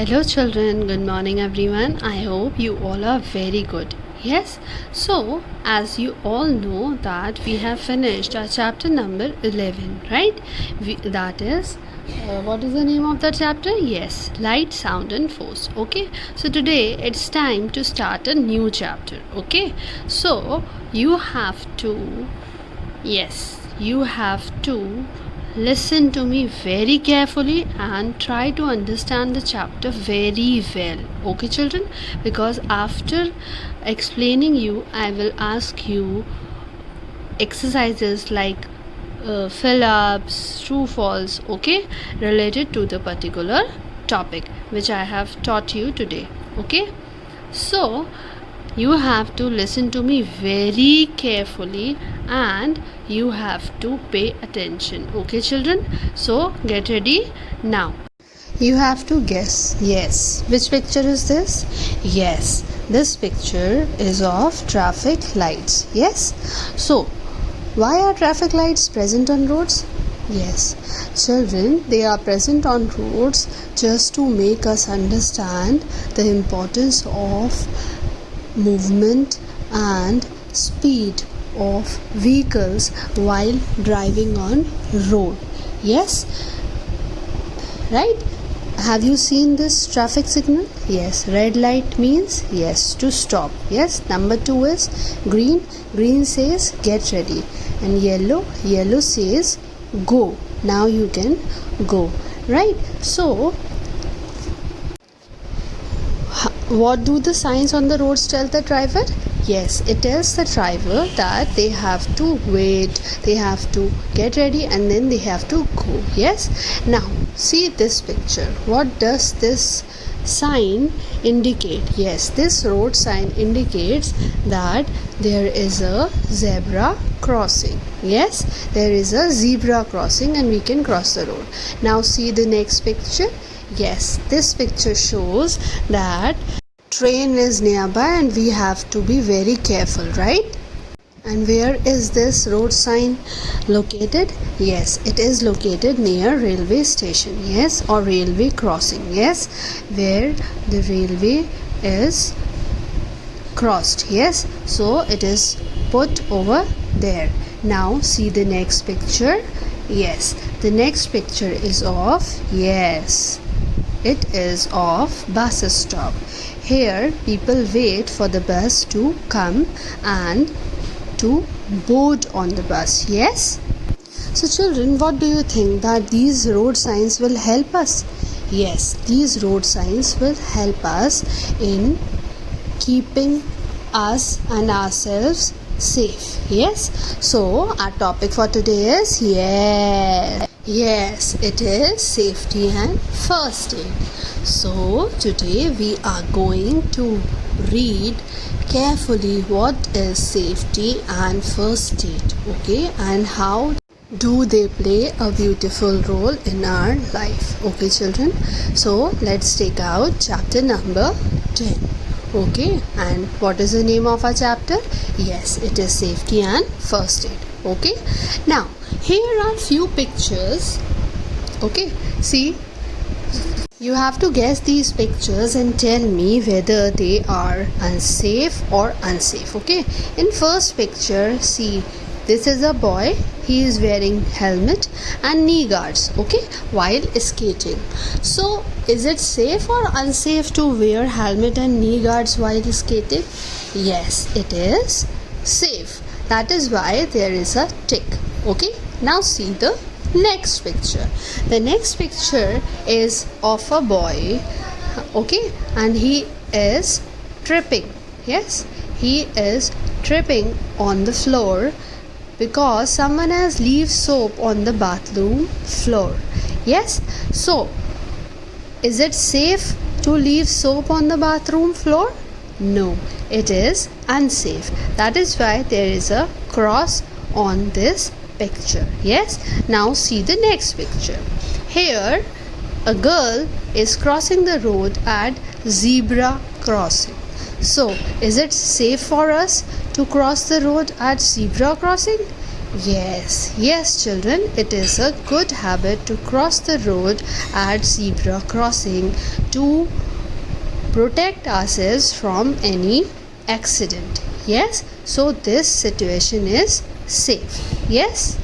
Hello children, good morning everyone. I hope you all are very good. Yes, so as you all know that we have finished our chapter number 11, right? That is, what is the name of the chapter? Yes, light, sound and force. Okay, so today it's time to start a new chapter. Okay, so you have to listen to me very carefully and try to understand the chapter very well. Okay, children? Because after explaining you, I will ask you exercises like fill ups, true false, okay, related to the particular topic which I have taught you today. Okay, so you have to listen to me very carefully and you have to pay attention. Okay, children? So get ready now. You have to guess. Yes. Which picture is this? Yes. This picture is of traffic lights. Yes. So, why are traffic lights present on roads? Yes, children, they are present on roads just to make us understand the importance of movement and speed of vehicles while driving on road. Yes, right? Have you seen this traffic signal? Yes, red light means yes to stop. Yes, number 2 is green. Green says get ready, and yellow says go. Now you can go, right? So what do the signs on the roads tell the driver? Yes, it tells the driver that they have to wait, they have to get ready, and then they have to go. Yes. Now see this picture. What does this sign indicate? Yes, this road sign indicates that there is a zebra crossing. Yes, there is a zebra crossing and we can cross the road. Now see the next picture. Yes, this picture shows that train is nearby and we have to be very careful, right? And where is this road sign located? Yes, it is located near railway station. Yes, or railway crossing. Yes, where the railway is crossed. Yes, so it is put over there. Now see the next picture. Yes, the next picture is of, yes, it is of bus stop. Here people wait for the bus to come and to board on the bus. Yes. So children, what do you think that these road signs will help us? Yes, these road signs will help us in keeping us and ourselves safe. Yes. So our topic for today is yes, it is safety and first aid. So today we are going to read carefully what is safety and first aid, okay, and how do they play a beautiful role in our life. Okay, children, so let's take out chapter number 10. Okay, and what is the name of our chapter? Yes, it is safety and first aid. Okay, now here are few pictures. Okay, see, you have to guess these pictures and tell me whether they are unsafe or unsafe. Okay, in first picture, see, this is a boy. He is wearing helmet and knee guards, okay, while skating. So is it safe or unsafe to wear helmet and knee guards while skating? Yes, it is safe. That is why there is a tick. Okay, now see the next picture. The next picture is of a boy, okay, and he is tripping. Yes, he is tripping on the floor because someone has left soap on the bathroom floor. Yes, so is it safe to leave soap on the bathroom floor? No, it is unsafe. That is why there is a cross on this picture. Yes, now see the next picture. Here a girl is crossing the road at zebra crossing. So is it safe for us to cross the road at zebra crossing? Yes, children, it is a good habit to cross the road at zebra crossing to protect ourselves from any accident. Yes, so this situation is safe. Yes,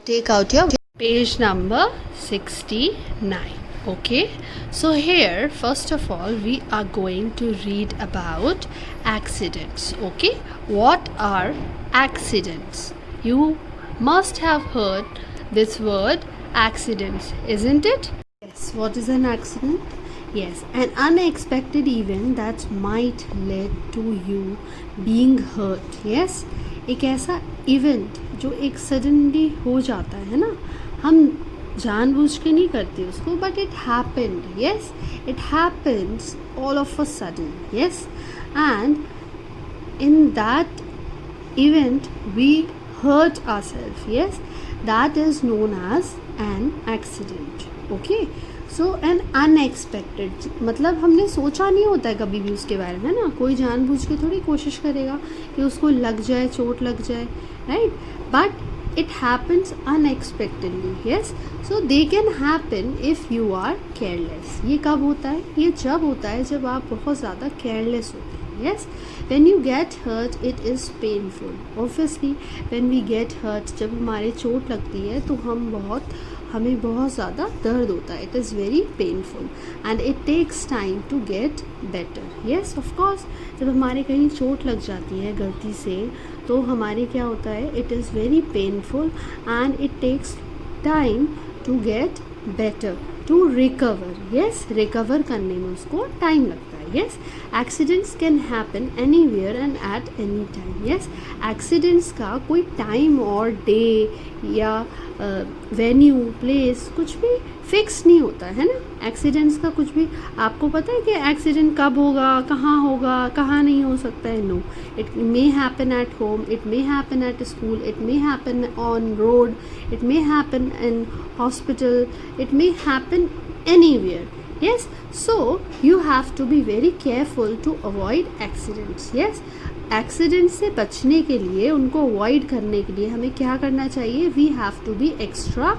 take out your page number 69. Okay, so here first of all we are going to read about accidents. Okay, what are accidents? You must have heard this word accidents, isn't it? Yes, what is an accident? Yes, an unexpected event that might lead to you being hurt. Yes, एक ऐसा event जो एक suddenly हो जाता है ना, हम जानबूझ के नहीं करते उसको, but it happened. Yes, it happens all of a sudden. Yes, and in that event we hurt ourselves. Yes, that is known as an accident. Okay, so an unexpected मतलब हमने सोचा नहीं होता है कभी भी उसके बारे में ना, कोई जानबूझ के थोड़ी कोशिश करेगा कि उसको लग जाए, चोट लग जाए, right, but it happens unexpectedly. Yes, so they can happen if you are careless. ये कब होता है? ये जब होता है जब आप बहुत ज़्यादा careless होते हैं. Yes, when you get hurt it is painful. Obviously when we get hurt, जब हमारे चोट लगती है तो हमें बहुत ज़्यादा दर्द होता है. It is very painful and it takes time to get better. Yes, of course, जब हमारे कहीं चोट लग जाती है गलती से तो हमारे क्या होता है, it is very painful and it takes time to get better, to recover. Yes, recover करने में उसको टाइम लगता है. Yes, accidents can happen anywhere and at any time. Yes, accidents का कोई टाइम और डे या वेन्यू, प्लेस कुछ भी फिक्स नहीं होता है ना. एक्सीडेंट्स का कुछ भी आपको पता है कि एक्सीडेंट कब होगा, कहाँ नहीं हो सकता है. No, it may happen at home, it may happen at school, it may happen on road, it may happen in hospital, it may happen anywhere. Yes, so you have to be very careful to avoid accidents. Yes, accidents से बचने के लिए, उनको avoid करने के लिए हमें क्या करना चाहिए? We have to be extra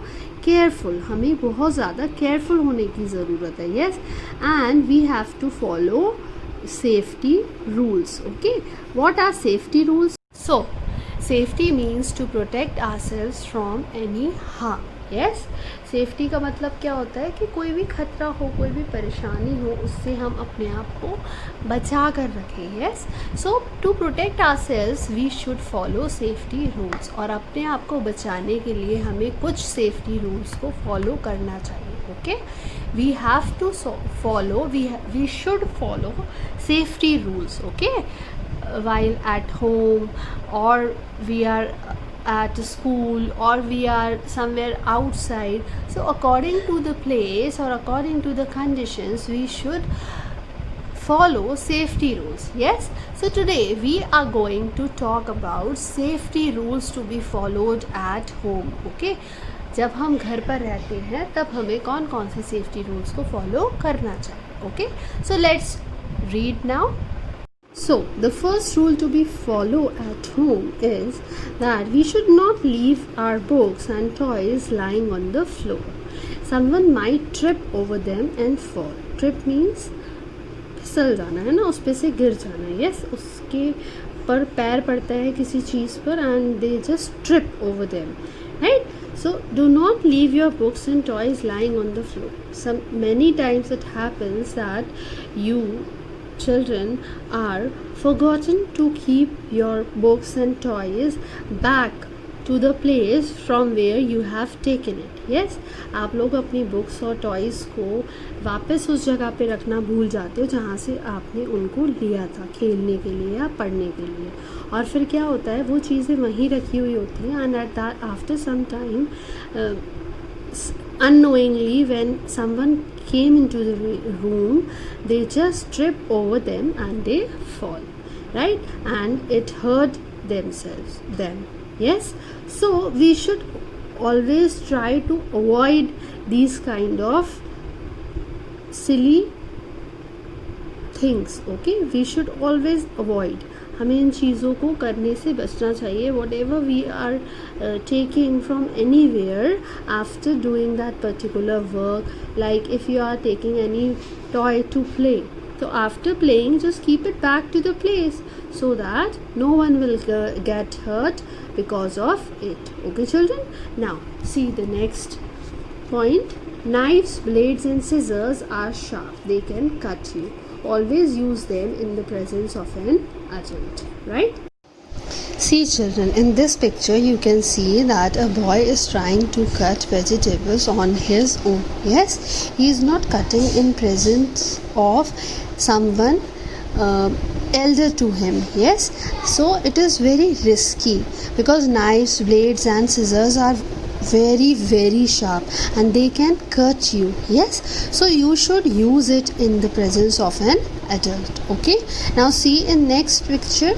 careful. हमें बहुत ज़्यादा careful होने की ज़रूरत है. Yes, and we have to follow safety rules. Okay, what are safety rules? So, safety means to protect ourselves from any harm. Yes, safety का मतलब क्या होता है कि कोई भी खतरा हो, कोई भी परेशानी हो, उससे हम अपने आप को बचा कर रखें. Yes, so to protect ourselves we should follow safety rules. और अपने आप को बचाने के लिए हमें कुछ सेफ्टी रूल्स को फॉलो करना चाहिए. Okay, we have to follow, we should follow safety rules. Okay, while at home or we are at school or we are somewhere outside. So according to the place or according to the conditions we should follow safety rules. Yes, so today we are going to talk about safety rules to be followed at home. Okay, जब हम घर पर रहते हैं तब हमें कौन कौन से सेफ्टी रूल्स को फॉलो करना चाहिए. Okay, so let's read now. So, the first rule to be followed at home is that we should not leave our books and toys lying on the floor. Someone might trip over them and fall. Trip means फिसल जाना है ना, उस पे से गिर जाना. Yes, उसके पर पैर पड़ता है किसी चीज़ पर and they just trip over them. Right? So, do not leave your books and toys lying on the floor. Many times it happens that you children are forgotten to keep your books and toys back to the place from where you have taken it. Yes, आप लोग अपनी books और toys को वापस उस जगह पे रखना भूल जाते हो जहाँ से आपने उनको लिया था खेलने के लिए या पढ़ने के लिए. और फिर क्या होता है, वो चीज़ें वहीं रखी हुई होती हैं and at that after some time unknowingly when someone came into the room they just trip over them and they fall, right, and it hurt them. Yes, so we should always try to avoid these kind of silly things. Okay, we should always avoid. हमें इन चीज़ों को करने से बचना चाहिए. whatever we are taking from anywhere after doing that particular work, like if you are taking any toy to play, so after playing just keep it back to the place so that no one will get hurt because of it. Okay children, now see the next point. Knives, blades and scissors are sharp. They can cut you. Always use them in the presence of an adult, right? See children, in this picture you can see that a boy is trying to cut vegetables on his own. Yes, he is not cutting in presence of someone elder to him. Yes, so it is very risky because knives, blades and scissors are very sharp and they can cut you. Yes, so you should use it in the presence of an adult. Okay, now see in next picture.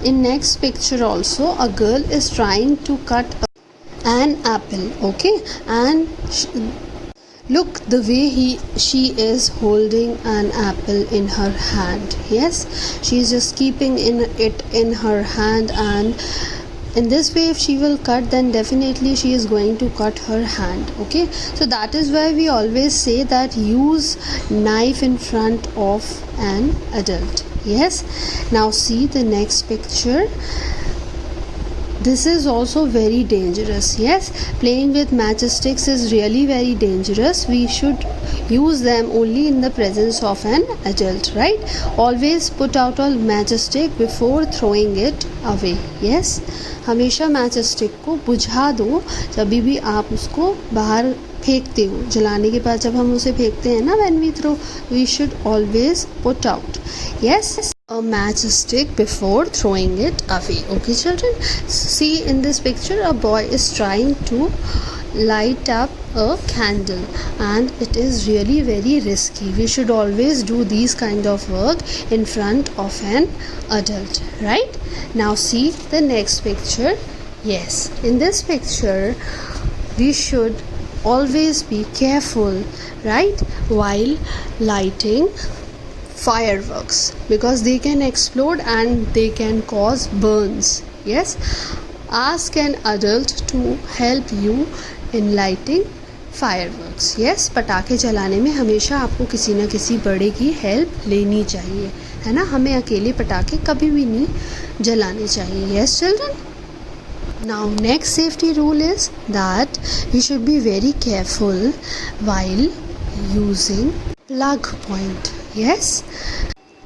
In next picture also a girl is trying to cut an apple. Okay, and look the way she is holding an apple in her hand. Yes, she is just keeping it in her hand, and in this way if she will cut, then definitely she is going to cut her hand. Okay, so that is why we always say that use knife in front of an adult. Yes, now see the next picture. This is also very dangerous. Yes, playing with matchsticks is really very dangerous. We should use them only in the presence of an adult, right? Always put out a matchstick before throwing it away. Yes, हमेशा matchstick को बुझा दो जब भी आप उसको बाहर फेंकते हो. जलाने के बाद जब हम उसे फेंकते हैं ना, when we throw, we should always put out, yes, a matchstick before throwing it away. Okay children, see in this picture a boy is trying to light up a candle and it is really very risky. We should always do these kind of work in front of an adult, right? Now see the next picture. Yes, in this picture we should always be careful, right, while lighting fireworks because they can explode and they can cause burns. Yes, ask an adult to help you in lighting fireworks. Yes, पटाखे जलाने में हमेशा आपको किसी न किसी बड़े की हेल्प लेनी चाहिए, है ना. हमें अकेले पटाखे कभी भी नहीं जलाने चाहिए. Yes children. Now next safety rule is that we should be very careful while using plug point. Yes,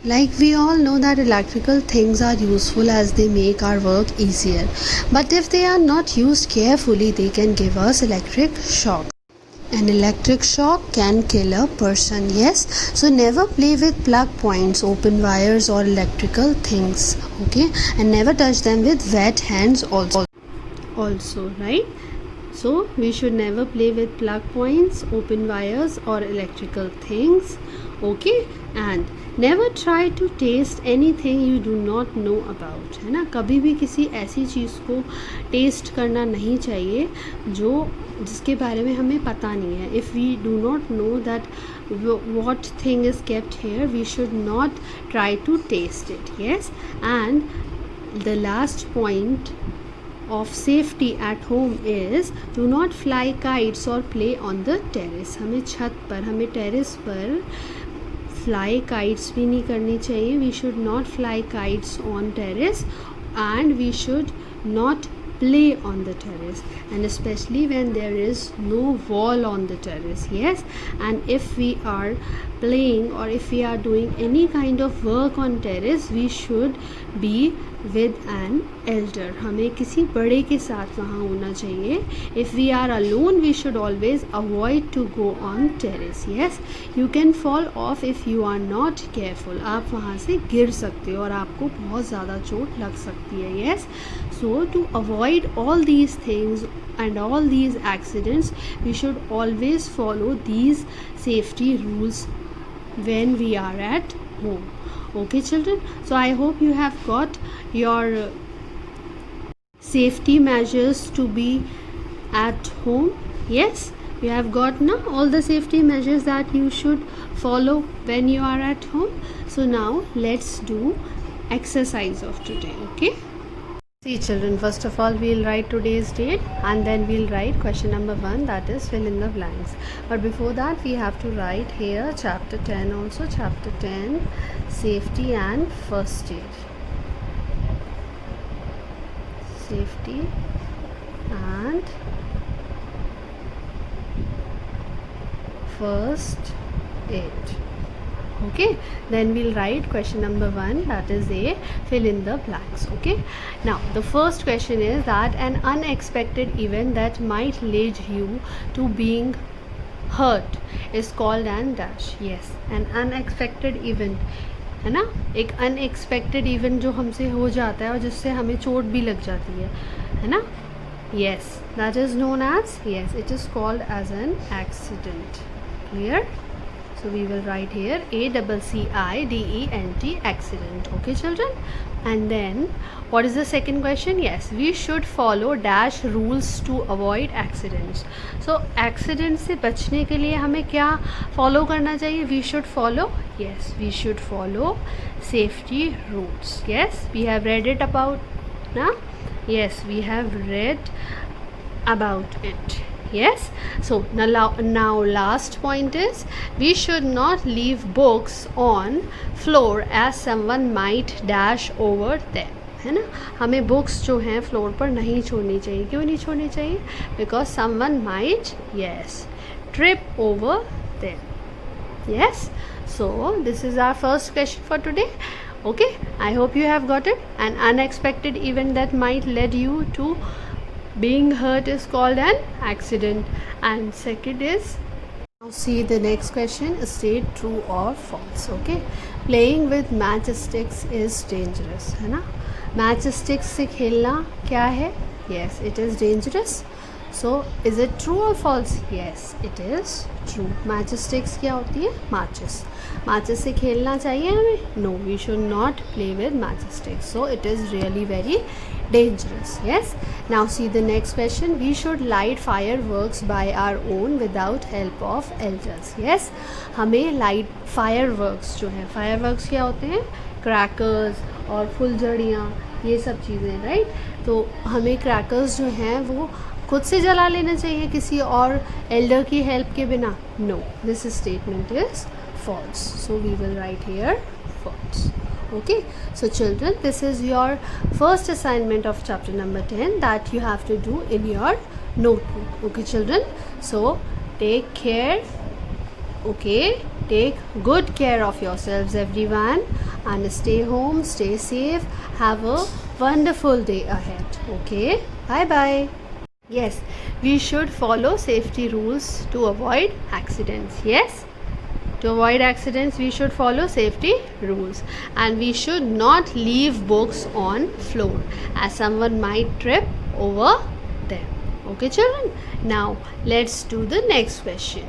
like we all know that electrical things are useful as they make our work easier, but if they are not used carefully they can give us electric shock. An electric shock can kill a person. Yes, so never play with plug points, open wires or electrical things. Okay, and never touch them with wet hands also, right? So we should never play with plug points, open wires or electrical things. Okay, and never try to taste anything you do not know about, है ना. कभी भी किसी ऐसी चीज़ को test करना नहीं चाहिए जिसके बारे में हमें पता नहीं है. If we do not know that what thing is kept here, we should not try to taste it. Yes, and the last point of safety at home is do not fly kites or play on the terrace. हमें छत पर, हमें terrace पर fly kites भी नहीं करनी चाहिए. We should not fly kites on terrace and we should not play on the terrace, and especially when there is no wall on the terrace. Yes, and if we are playing or if we are doing any kind of work on terrace, we should be with an elder. हमें किसी बड़े के साथ वहाँ होना चाहिए. If we are alone, we should always avoid to go on terrace. Yes, you can fall off if you are not careful. आप वहाँ से गिर सकते हो और आपको बहुत ज़्यादा चोट लग सकती है. Yes, so to avoid all these things and all these accidents, we should always follow these safety rules when we are at home. Okay children, so I hope you have got your safety measures to be at home. Yes, you have got now all the safety measures that you should follow when you are at home. So now let's do exercise of today. Okay, see children, first of all we'll write today's date and then we'll write question number 1, that is fill in the blanks. But before that we have to write here chapter 10 also, chapter 10, safety and first aid. Safety and first aid. Okay, then we'll write question number 1, that is a fill in the blanks. Okay, now the first question is that an unexpected event that might lead you to being hurt is called an dash. Yes, an unexpected event है ना, एक unexpected event जो हमसे हो जाता है और जिससे हमें चोट भी लग जाती है ना. Yes, that is known as, yes, it is called as an accident. Clear? So we will write here ACCIDENT, accident. Okay children, and then what is the second question? Yes, we should follow dash rules to avoid accidents. So accident से बचने के लिए हमें क्या follow करना चाहिए? We should follow, yes, we should follow safety rules. Yes, we have read it about, na? Yes, we have read about it. Yes, so now last point is we should not leave books on floor as someone might dash over them. है ना, हमें books जो हैं floor पर नहीं छोड़नी चाहिए. क्यों नहीं छोड़नी चाहिए? Because someone might, yes, trip over them. Yes, so this is our first question for today. Okay, I hope you have got it. An unexpected event that might lead you to being hurt is called an accident. And second is, now see the next question, state true or false. Okay, playing with matchsticks is dangerous, है ना. Matchsticks से खेलना क्या है? Yes, it is dangerous. So is it true or false? Yes, it is true. Matchsticks क्या होती है? Matches. Matches से खेलना चाहिए हमें? No, we should not play with matchsticks. So it is really very dangerous. Yes. Now see the next question. We should light fireworks by our own without help of elders. Yes. हमें light fireworks जो है, fireworks क्या होते हैं? Crackers और फुलझड़ियाँ, ये सब चीज़ें, राइट. तो हमें क्रैकर्स जो हैं वो खुद से जला लेना चाहिए किसी और एल्डर की हेल्प के बिना? No, this statement is false. So we will write here false. Okay, so children, this is your first assignment of chapter number 10 that you have to do in your notebook. Okay children, so take care. Okay, take good care of yourselves everyone, and stay home, stay safe, have a wonderful day ahead. Okay, bye bye. Yes, we should follow safety rules to avoid accidents. Yes, to avoid accidents we should follow safety rules, and we should not leave books on floor as someone might trip over them. Okay children, now let's do the next question.